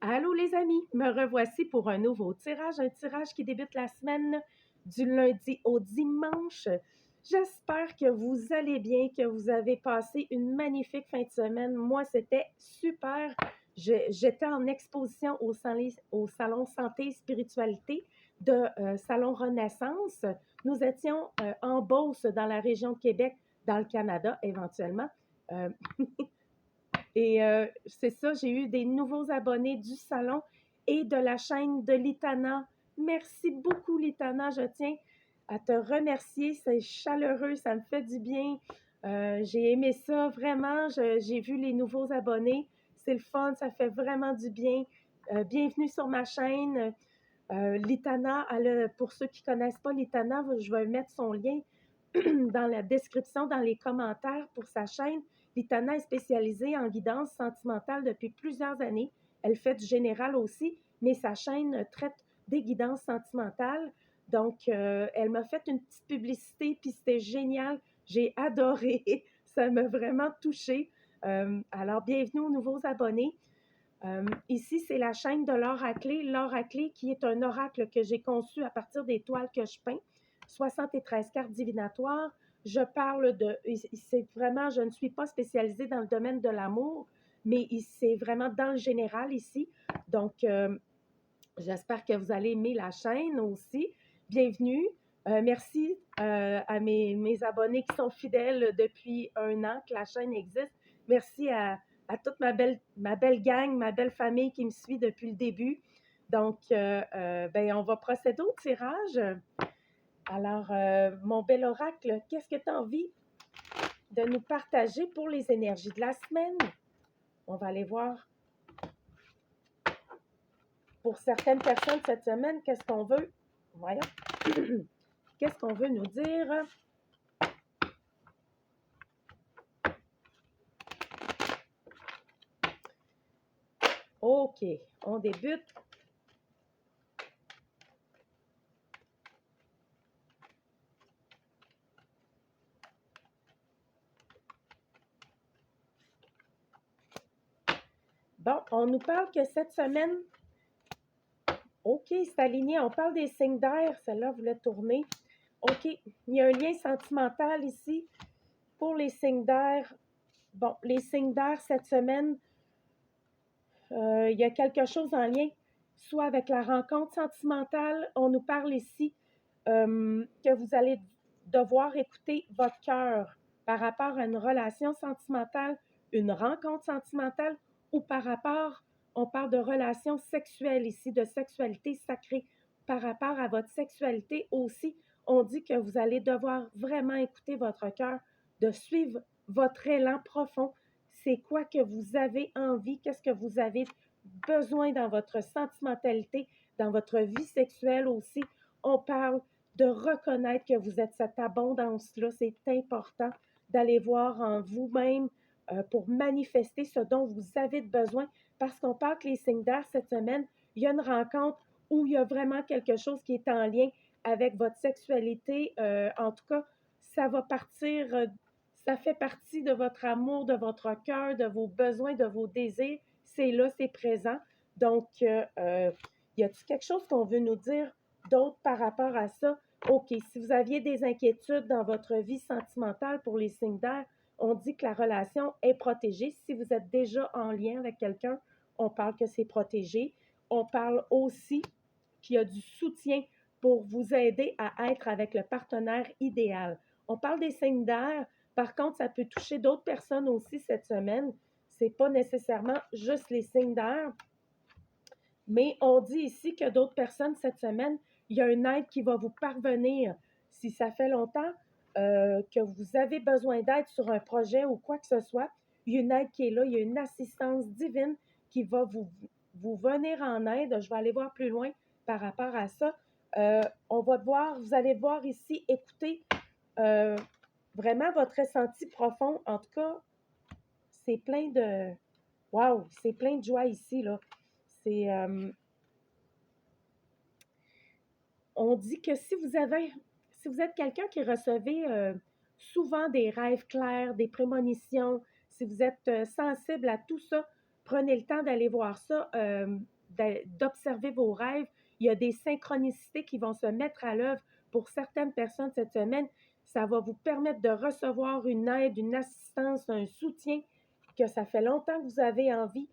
Allô les amis, me revoici pour un nouveau tirage, un tirage qui débute la semaine du lundi au dimanche. J'espère que vous allez bien, que vous avez passé une magnifique fin de semaine. Moi, c'était super. J'étais en exposition au salon Santé et Spiritualité de Salon Renaissance. Nous étions en Beauce, dans la région de Québec, dans le Canada éventuellement. Euh, c'est ça, j'ai eu des nouveaux abonnés du salon et de la chaîne de Litana. Merci beaucoup, Litana. Je tiens à te remercier. C'est chaleureux, ça me fait du bien. J'ai aimé ça, vraiment. J'ai vu les nouveaux abonnés. C'est le fun, ça fait vraiment du bien. Bienvenue sur ma chaîne. Litana, pour ceux qui ne connaissent pas Litana, je vais mettre son lien dans la description, dans les commentaires pour sa chaîne. Litana est spécialisée en guidance sentimentale depuis plusieurs années. Elle fait du général aussi, mais sa chaîne traite des guidances sentimentales. Donc, elle m'a fait une petite publicité, puis c'était génial. J'ai adoré. Ça m'a vraiment touchée. Alors, bienvenue aux nouveaux abonnés. Ici, c'est la chaîne de l'oracle. L'oracle qui est un oracle que j'ai conçu à partir des toiles que je peins. 73 cartes divinatoires. Je parle de... C'est vraiment... Je ne suis pas spécialisée dans le domaine de l'amour, mais c'est vraiment dans le général ici. Donc, j'espère que vous allez aimer la chaîne aussi. Bienvenue. Merci à mes abonnés qui sont fidèles depuis 1 an que la chaîne existe. Merci à toute ma belle gang, ma belle famille qui me suit depuis le début. Donc, on va procéder au tirage. Alors, mon bel oracle, qu'est-ce que tu as envie de nous partager pour les énergies de la semaine? On va aller voir pour certaines personnes cette semaine, qu'est-ce qu'on veut? Voyons. Qu'est-ce qu'on veut nous dire? OK, on débute. Bon, on nous parle que cette semaine, OK, c'est aligné. On parle des signes d'air. Celle-là voulait tourner. OK, il y a un lien sentimental ici pour les signes d'air. Bon, les signes d'air cette semaine, il y a quelque chose en lien, soit avec la rencontre sentimentale. On nous parle ici que vous allez devoir écouter votre cœur par rapport à une relation sentimentale, une rencontre sentimentale ou par rapport, on parle de relations sexuelles ici, de sexualité sacrée. Par rapport à votre sexualité aussi, on dit que vous allez devoir vraiment écouter votre cœur, de suivre votre élan profond. C'est quoi que vous avez envie, qu'est-ce que vous avez besoin dans votre sentimentalité, dans votre vie sexuelle aussi. On parle de reconnaître que vous êtes cette abondance-là. C'est important d'aller voir en vous-même pour manifester ce dont vous avez besoin. Parce qu'on parle que les signes d'air cette semaine, il y a une rencontre où il y a vraiment quelque chose qui est en lien avec votre sexualité. En tout cas, ça va partir, ça fait partie de votre amour, de votre cœur, de vos besoins, de vos désirs. C'est là, c'est présent. Donc, y a-t-il quelque chose qu'on veut nous dire d'autre par rapport à ça? OK, si vous aviez des inquiétudes dans votre vie sentimentale pour les signes d'air, on dit que la relation est protégée. Si vous êtes déjà en lien avec quelqu'un, on parle que c'est protégé. On parle aussi qu'il y a du soutien pour vous aider à être avec le partenaire idéal. On parle des signes d'air. Par contre, ça peut toucher d'autres personnes aussi cette semaine. Ce n'est pas nécessairement juste les signes d'air. Mais on dit ici que d'autres personnes cette semaine, il y a une aide qui va vous parvenir. Si ça fait longtemps que vous avez besoin d'aide sur un projet ou quoi que ce soit, il y a une aide qui est là, il y a une assistance divine qui va vous venir en aide. Je vais aller voir plus loin par rapport à ça. On va voir, vous allez voir ici, écouter vraiment votre ressenti profond. En tout cas, c'est plein de... Wow, c'est plein de joie ici, là. C'est... on dit que si vous êtes quelqu'un qui recevez souvent des rêves clairs, des prémonitions, si vous êtes sensible à tout ça, Prenez le temps d'aller voir ça, d'observer vos rêves. Il y a des synchronicités qui vont se mettre à l'œuvre pour certaines personnes cette semaine. Ça va vous permettre de recevoir une aide, une assistance, un soutien que ça fait longtemps que vous avez envie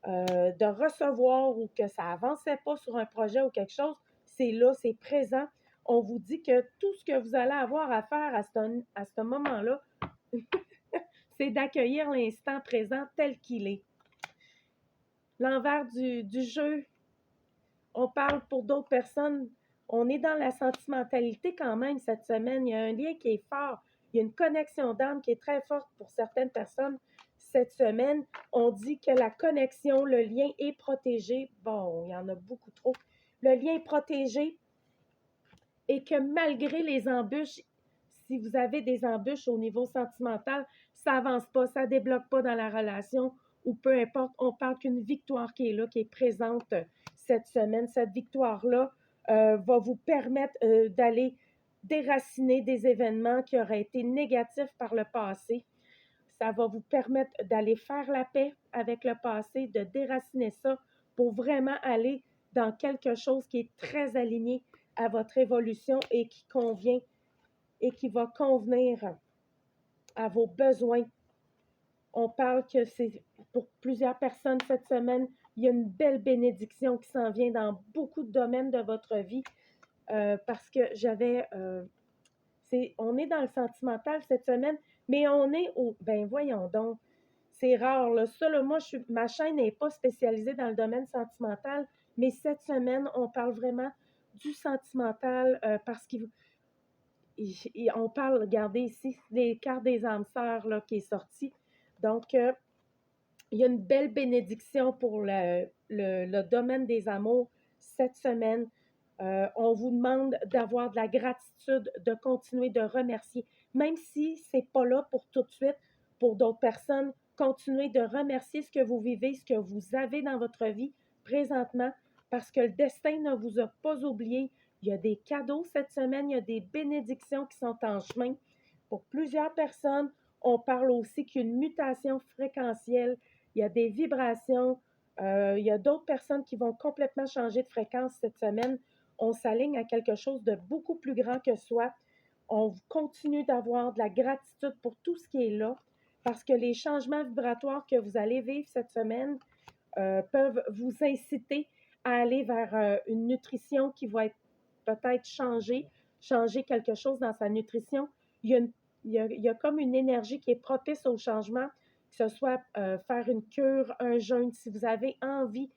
de recevoir ou que ça avançait pas sur un projet ou quelque chose. C'est là, c'est présent. On vous dit que tout ce que vous allez avoir à faire à ce moment-là, c'est d'accueillir l'instant présent tel qu'il est. L'envers du jeu, on parle pour d'autres personnes, on est dans la sentimentalité quand même cette semaine. Il y a un lien qui est fort. Il y a une connexion d'âme qui est très forte pour certaines personnes cette semaine. On dit que la connexion, le lien est protégé. Bon, il y en a beaucoup trop. Le lien est protégé et que malgré les embûches, si vous avez des embûches au niveau sentimental, ça n'avance pas, ça ne débloque pas dans la relation ou peu importe, on parle qu'une victoire qui est là, qui est présente cette semaine. Cette victoire-là va vous permettre d'aller déraciner des événements qui auraient été négatifs par le passé. Ça va vous permettre d'aller faire la paix avec le passé, de déraciner ça pour vraiment aller dans quelque chose qui est très aligné à votre évolution et qui convient et qui va convenir à vos besoins. On parle que c'est pour plusieurs personnes cette semaine, il y a une belle bénédiction qui s'en vient dans beaucoup de domaines de votre vie parce que on est dans le sentimental cette semaine, mais on est ben voyons donc, c'est rare, là. Ça, là, moi, ma chaîne n'est pas spécialisée dans le domaine sentimental, mais cette semaine, on parle vraiment du sentimental parce qu'on parle, regardez ici, les cartes des âmes sœurs là, qui est sortie. Donc, il y a une belle bénédiction pour le domaine des amours cette semaine. On vous demande d'avoir de la gratitude, de continuer de remercier. Même si ce n'est pas là pour tout de suite, pour d'autres personnes, continuez de remercier ce que vous vivez, ce que vous avez dans votre vie présentement, parce que le destin ne vous a pas oublié. Il y a des cadeaux cette semaine, il y a des bénédictions qui sont en chemin. Pour plusieurs personnes, on parle aussi qu'une mutation fréquentielle, il y a des vibrations, il y a d'autres personnes qui vont complètement changer de fréquence cette semaine. On s'aligne à quelque chose de beaucoup plus grand que soi. On continue d'avoir de la gratitude pour tout ce qui est là, parce que les changements vibratoires que vous allez vivre cette semaine peuvent vous inciter à aller vers une nutrition qui va être peut-être changer quelque chose dans sa nutrition. Il y a comme une énergie qui est propice au changement, que ce soit faire une cure, un jeûne, si vous avez envie.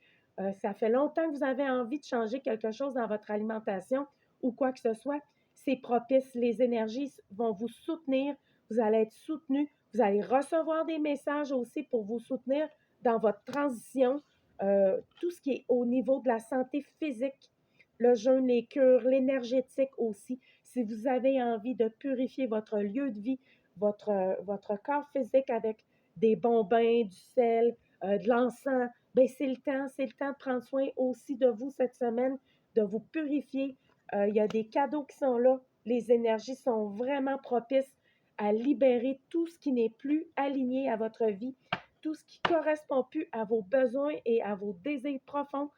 Ça fait longtemps que vous avez envie de changer quelque chose dans votre alimentation ou quoi que ce soit. C'est propice. Les énergies vont vous soutenir. Vous allez être soutenu. Vous allez recevoir des messages aussi pour vous soutenir dans votre transition. Tout ce qui est au niveau de la santé physique, le jeûne, les cures, l'énergétique aussi. Si vous avez envie de purifier votre lieu de vie, votre corps physique avec des bons bains, du sel, de l'encens, ben c'est le temps de prendre soin aussi de vous cette semaine, de vous purifier. Il y a des cadeaux qui sont là. Les énergies sont vraiment propices à libérer tout ce qui n'est plus aligné à votre vie, tout ce qui ne correspond plus à vos besoins et à vos désirs profonds.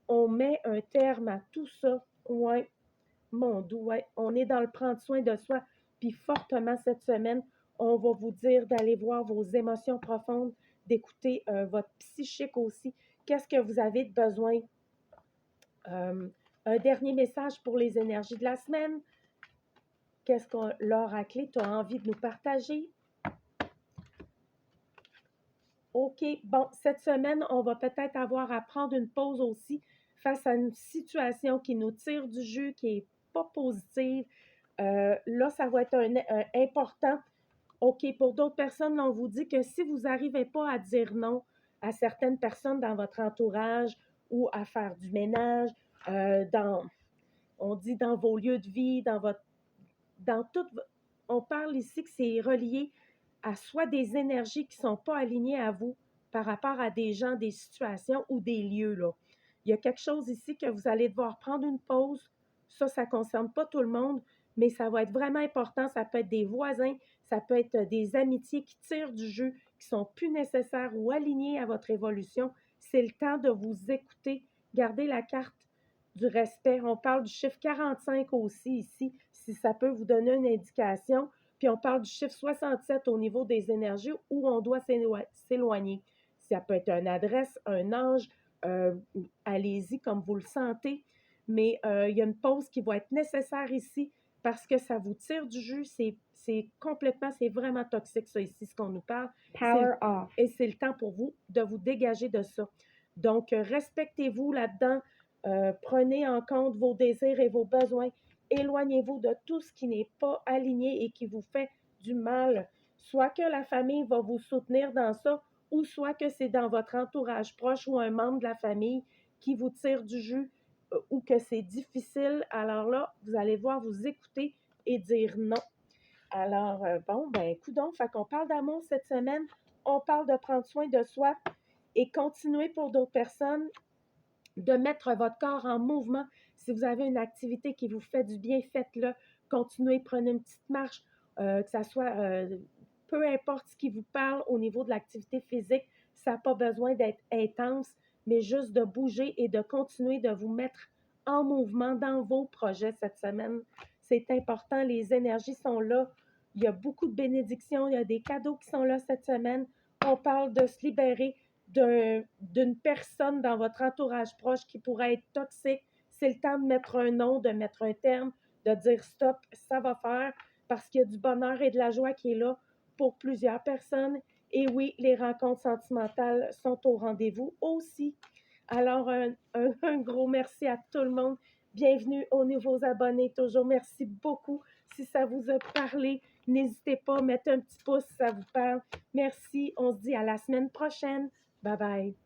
On met un terme à tout ça. Ouais, mon Dieu, ouais. On est dans le prendre soin de soi. Puis fortement cette semaine, on va vous dire d'aller voir vos émotions profondes, d'écouter votre psychique aussi. Qu'est-ce que vous avez de besoin? Un dernier message pour les énergies de la semaine. Qu'est-ce que l'oracle, tu as envie de nous partager? OK, bon, cette semaine, on va peut-être avoir à prendre une pause aussi face à une situation qui nous tire du jus, qui n'est pas positive. Là, ça va être important. OK, pour d'autres personnes, on vous dit que si vous n'arrivez pas à dire non à certaines personnes dans votre entourage ou à faire du ménage, on dit dans vos lieux de vie, dans tout, on parle ici que c'est relié à soit des énergies qui ne sont pas alignées à vous par rapport à des gens, des situations ou des lieux, là. Il y a quelque chose ici que vous allez devoir prendre une pause. Ça ne concerne pas tout le monde, mais ça va être vraiment important. Ça peut être des voisins, ça peut être des amitiés qui tirent du jeu, qui sont plus nécessaires ou alignés à votre évolution, c'est le temps de vous écouter. Gardez la carte du respect. On parle du chiffre 45 aussi ici, si ça peut vous donner une indication. Puis on parle du chiffre 67 au niveau des énergies où on doit s'éloigner. Ça peut être une adresse, un ange, allez-y comme vous le sentez, mais il y a une pause qui va être nécessaire ici parce que ça vous tire du jus, c'est complètement, c'est vraiment toxique ça ici, ce qu'on nous parle. Power off. Et c'est le temps pour vous de vous dégager de ça. Donc, respectez-vous là-dedans, prenez en compte vos désirs et vos besoins, éloignez-vous de tout ce qui n'est pas aligné et qui vous fait du mal. Soit que la famille va vous soutenir dans ça, ou soit que c'est dans votre entourage proche ou un membre de la famille qui vous tire du jus ou que c'est difficile. Alors là, vous allez voir, vous écouter et dire non. Alors, bon, ben, coudonc, fait qu'on parle d'amour cette semaine, on parle de prendre soin de soi et continuer pour d'autres personnes de mettre votre corps en mouvement. Si vous avez une activité qui vous fait du bien, faites-le. Continuez, prenez une petite marche, que ça soit peu importe ce qui vous parle au niveau de l'activité physique, ça n'a pas besoin d'être intense, mais juste de bouger et de continuer de vous mettre en mouvement dans vos projets cette semaine. C'est important, les énergies sont là. Il y a beaucoup de bénédictions, il y a des cadeaux qui sont là cette semaine. On parle de se libérer d'une personne dans votre entourage proche qui pourrait être toxique. C'est le temps de mettre un nom, de mettre un terme, de dire stop, ça va faire, parce qu'il y a du bonheur et de la joie qui est là pour plusieurs personnes. Et oui, les rencontres sentimentales sont au rendez-vous aussi. Alors, un gros merci à tout le monde. Bienvenue aux nouveaux abonnés. Toujours merci beaucoup. Si ça vous a parlé, n'hésitez pas, mettez un petit pouce si ça vous parle. Merci. On se dit à la semaine prochaine. Bye bye.